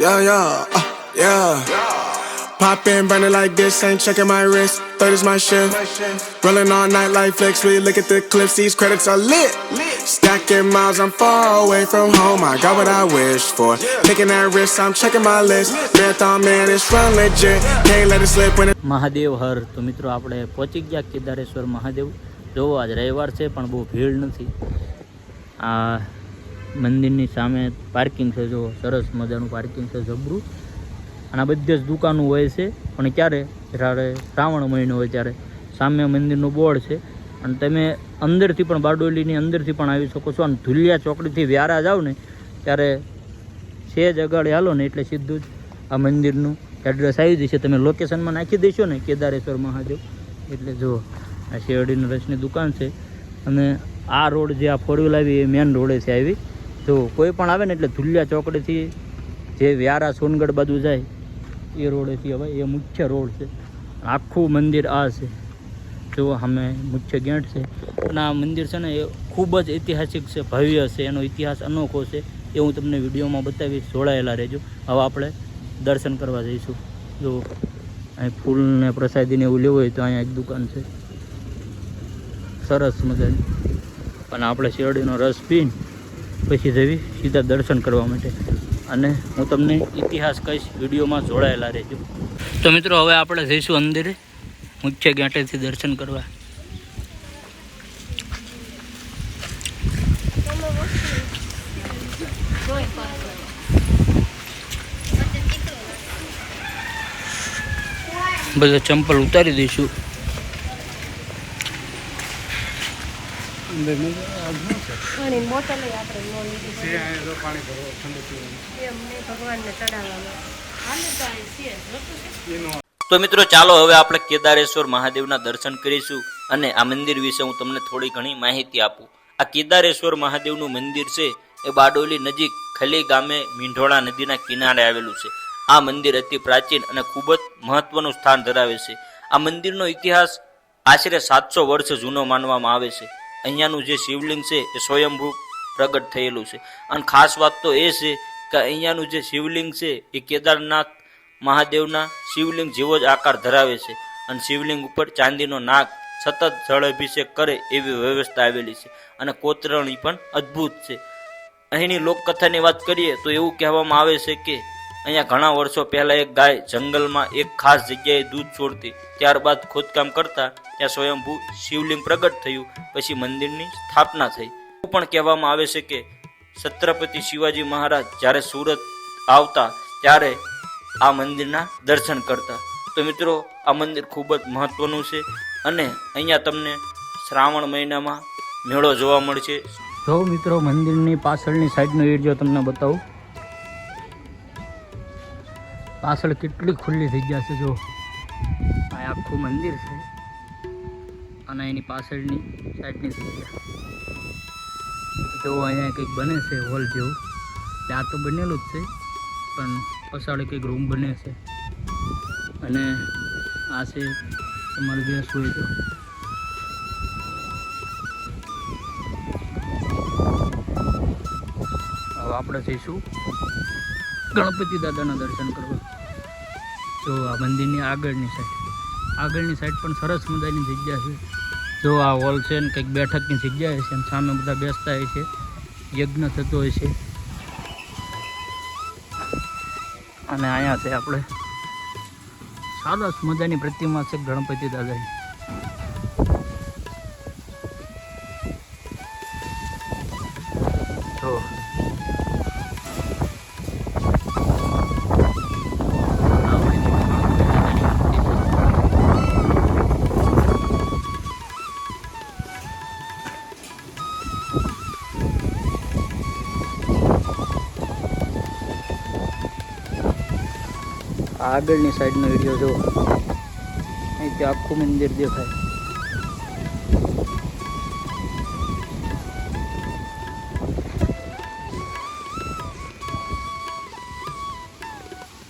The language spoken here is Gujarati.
Yeah. Pop in, burning like this, ain't checking my wrist. Third is my shift. Rolling all night like flex. We look at the clips, these credits are lit. Stacking miles, I'm far away from home. I got what I wish for. Taking that risk, I'm checking my list. Marathon man, it's run legit. Can't let it slip when it. Mahadev હર. તો મિત્રો આપણે પહોંચી ગયા કેદારેશ્વર મહાદેવ. જો આજ રવિવાર છે પણ બહુ ભીડ નથી. આ મંદિરની સામે પાર્કિંગ છે, જો સરસ મજાનું પાર્કિંગ છે, જબરું. અને આ બધી જ દુકાનો હોય છે, પણ ક્યારે જ્યારે શ્રાવણ મહિનો હોય ત્યારે સામે મંદિરનું બોર્ડ છે. અને તમે અંદરથી પણ બારડોલીની અંદરથી પણ આવી શકો છો. અને ધુલિયા ચોકડીથી વ્યારા જાઓ ને ત્યારે સેજ અગાડી હાલો ને એટલે સીધું જ આ મંદિરનું એડ્રેસ આવી જશે. તમે લોકેશનમાં નાખી દેશો ને કેદારેશ્વર મહાદેવ એટલે જો આ શેરડીના રસની દુકાન છે. અને આ રોડ જે આ ફોર વ્હીલ આવી એ મેન રોડે છે આવી. જો કોઈ પણ આવે ને એટલે ધુલિયા ચોકડીથી જે વ્યારા સોનગઢ બાજુ જાય એ રોડેથી હવે એ મુખ્ય રોડ છે. આખું મંદિર આ છે, જો અમે મુખ્ય ગેટ છે. અને આ મંદિર છે ને એ ખૂબ જ ઐતિહાસિક છે, ભવ્ય છે, એનો ઇતિહાસ અનોખો છે. એ હું તમને વિડીયોમાં બતાવીશ, જોડાયેલા રહેજો. હવે આપણે દર્શન કરવા જઈશું. જો અહીં ફૂલને પ્રસાદીને એવું લેવું હોય તો અહીંયા એક દુકાન છે સરસ મજાની. અને આપણે શેરડીનો રસ પીને પછી જવી સીધા દર્શન કરવા માટે. અને હું તમને ઇતિહાસ કહીશ, વિડીયોમાં જોડાયેલા રહેજો. તો મિત્રો હવે આપણે જઈશું અંદરે મુખ્ય ગેટેથી દર્શન કરવા. બધા ચંપલ ઉતારી દઈશું. તો મિત્રો ચાલો હવે આપણે કેદારેશ્વર મહાદેવના દર્શન કરીશું. અને આ મંદિર વિશે હું તમને થોડી ઘણી માહિતી આપું. આ કેદારેશ્વર મહાદેવનું મંદિર છે એ બારડોલી નજીક ખલી ગામે મીંઢોળા નદીના કિનારે આવેલું છે. આ મંદિર અતિ પ્રાચીન અને ખૂબ જ મહત્વનું સ્થાન ધરાવે છે. આ મંદિરનો ઇતિહાસ આશરે 700 વર્ષ જૂનો માનવામાં આવે છે. અહીંયાનું જે શિવલિંગ છે એ સ્વયંભૂ પ્રગટ થયેલું છે. અને ખાસ વાત તો એ છે કે અહીંયાનું જે શિવલિંગ છે એ કેદારનાથ મહાદેવના શિવલિંગ જેવો જ આકાર ધરાવે છે. અને શિવલિંગ ઉપર ચાંદીનો નાગ સતત જળ અભિષેક કરે એવી વ્યવસ્થા આવેલી છે. અને કોતરણી પણ અદ્ભુત છે. અહીંની લોકકથાની વાત કરીએ તો એવું કહેવામાં આવે છે કે અહીંયા ઘણા વર્ષો પહેલા એક ગાય જંગલમાં એક ખાસ જગ્યાએ દૂધ છોડતી. ત્યારબાદ ખોદકામ કરતા ત્યાં સ્વયંભૂ શિવલિંગ પ્રગટ થયું. પછી મંદિરની સ્થાપના થઈ. એવું પણ કહેવામાં આવે છે કે છત્રપતિ શિવાજી મહારાજ જ્યારે સુરત આવતા ત્યારે આ મંદિરના દર્શન કરતા. તો મિત્રો આ મંદિર ખૂબ જ મહત્વનું છે. અને અહીંયા તમને શ્રાવણ મહિનામાં મેળો જોવા મળશે. જો મિત્રો મંદિરની પાછળની સાઈડનો એરિયો તમને બતાવું. પાછળ કેટલી ખુલ્લી જગ્યા છે. જો આ આખું મંદિર છે અને એની પાછળની સાઈડની જગ્યા જો અહીંયા કંઈક બને છે હોલ જેવું. ત્યાં તો બનેલું જ છે પણ પછાડી કંઈક રૂમ બને છે. અને આ છે તમારે બેસવું હોય તો. હવે આપણે જઈશું ગણપતિ દાદાના દર્શન કરવા. જો આ મંદિરની આગળની સાઈડ પણ સરસ મજાની જગ્યા છે. જો આ હોલ છે ને કંઈક બેઠકની જગ્યા છે ને સામે બધા બેસતા હોય છે, યજ્ઞ થતો હોય છે. અને અહીંયા છે આપણે સરસ મજાની પ્રતિમા છે ગણપતિ દાદાની. જો આગળની સાઈડનો વિડીયો જો અહીંથી આખું મંદિર દેખાય.